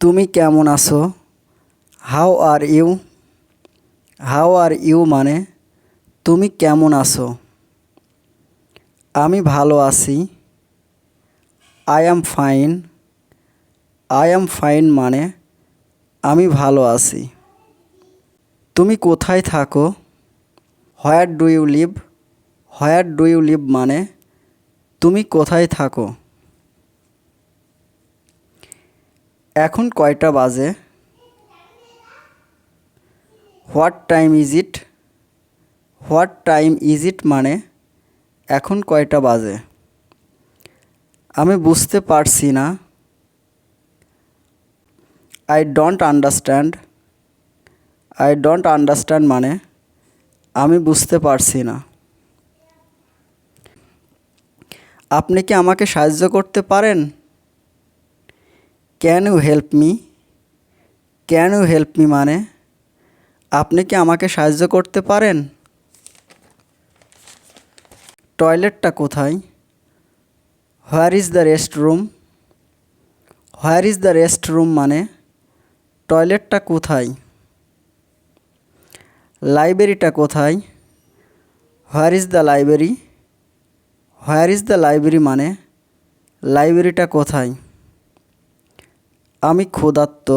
তুমি কেমন আছো? How are you? How are you মানে তুমি কেমন আছো? আমি ভালো আছি। I am fine. I am fine মানে আমি ভালো আছি। তুমি কোথায় থাকো? Where do you live? Where do you live মানে তুমি কোথায় থাকো? এখন কয়টা বাজে? What time is it? What time is it মানে এখন কয়টা বাজে? আমি বুঝতে পারছি না। I don't understand. I don't understand মানে আমি বুঝতে পারছি না। আপনি কি আমাকে সাহায্য করতে পারেন? Can you help me? Can you help me মানে আপনি কি আমাকে সাহায্য করতে পারেন? টয়লেটটা কোথায়? Where is the rest room? Where is the rest room মানে টয়লেটটা কোথায়? লাইব্রেরিটা কোথায়? Where is the library? Where is the library মানে লাইব্রেরিটা কোথায়? আমি ক্ষুধার্ত।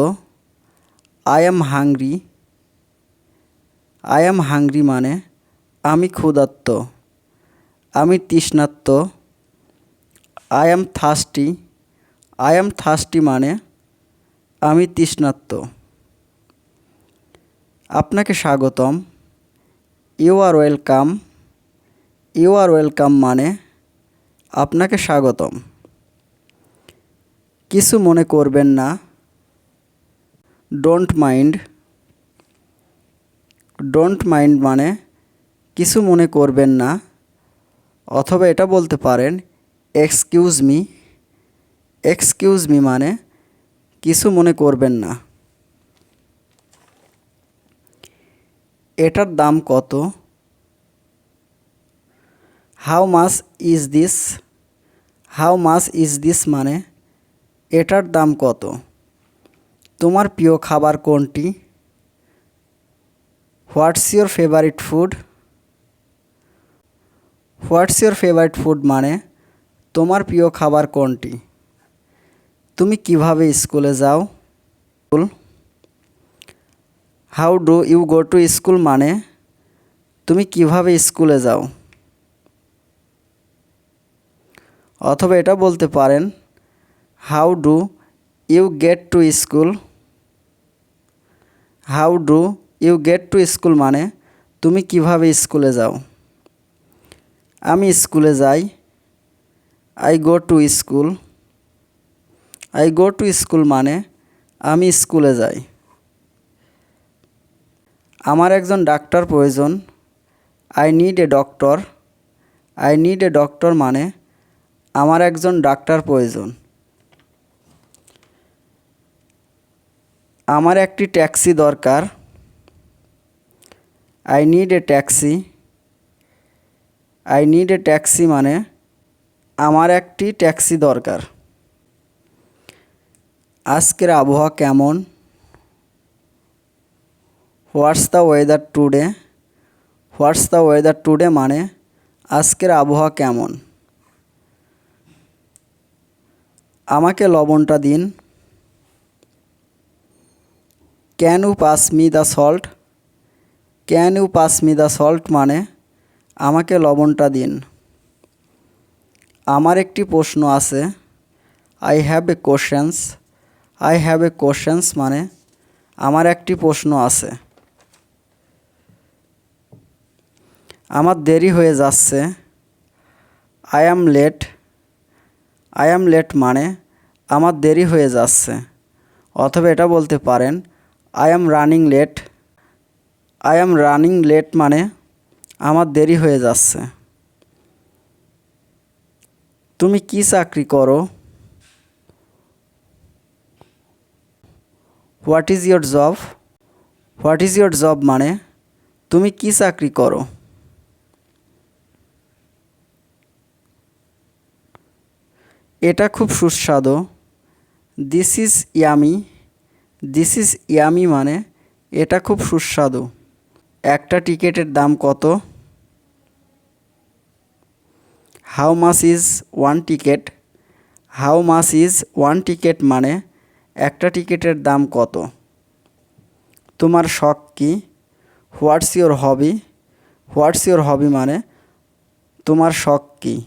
I am hungry. I am hungry মানে আমি ক্ষুধার্ত। আমি তৃষ্ণার্ত। I am thirsty. I am thirsty মানে আমি তৃষ্ণার্ত। আপনাকে স্বাগতম। You are welcome. You are welcome মানে আপনাকে স্বাগতম। কিছু মনে করবেন না। Don't mind. ডোন্ট মাইন্ড মানে কিছু মনে করবেন না, অথবা এটা বলতে পারেন এক্সকিউজ মি। এক্সকিউজ মি মানে কিছু মনে করবেন না। এটার দাম কত? How much is this? How much is this মানে এটার দাম কত? তোমার প্রিয় খাবার কোনটি? What's your favourite food? What's your favourite food মানে তোমার প্রিয় খাবার কোনটি? তুমি কিভাবে স্কুলে যাও? How do you go to school মানে তুমি কিভাবে স্কুলে যাও? অথবা এটা বলতে পারেন how do you get to school? How do you get to school মানে তুমি কিভাবে স্কুলে যাও? আমি স্কুলে যাই। I go to school. I go to school মানে আমি স্কুলে যাই। আমার একজন ডাক্তার প্রয়োজন। I need a doctor. I need a doctor মানে আমার একজন ডাক্তার প্রয়োজন। আমার একটি ট্যাক্সি দরকার। I need a taxi. I need a taxi মানে আমার একটি ট্যাক্সি দরকার। আজকের আবহাওয়া কেমন? What's the weather today? What's the weather today মানে আজকের আবহাওয়া কেমন? আমাকে লবণটা দিন। Can you pass me the salt? Can you pass me the salt মানে আমাকে লবণটা দিন। আমার একটি প্রশ্ন আছে। I have a questions. I have a questions মানে আমার একটি প্রশ্ন আছে। আমার দেরি হয়ে যাচ্ছে। I am late. I am late মানে আমার দেরি হয়ে যাচ্ছে, অথবা এটা বলতে পারেন I am running late. I am running late মানে আমার দেরি হয়ে যাচ্ছে। তুমি কি চাকরি করো? What is your job? What is your job মানে তুমি কি চাকরি করো? এটা খুব সুস্বাদু। This is yummy. This is yummy মানে এটা খুব সুস্বাদু। একটা টিকিটের দাম কত? How much is one ticket? How much is one ticket মানে একটা টিকিটের দাম কত? তোমার শখ কি? What's your hobby? What's your হবি মানে তোমার শখ কী?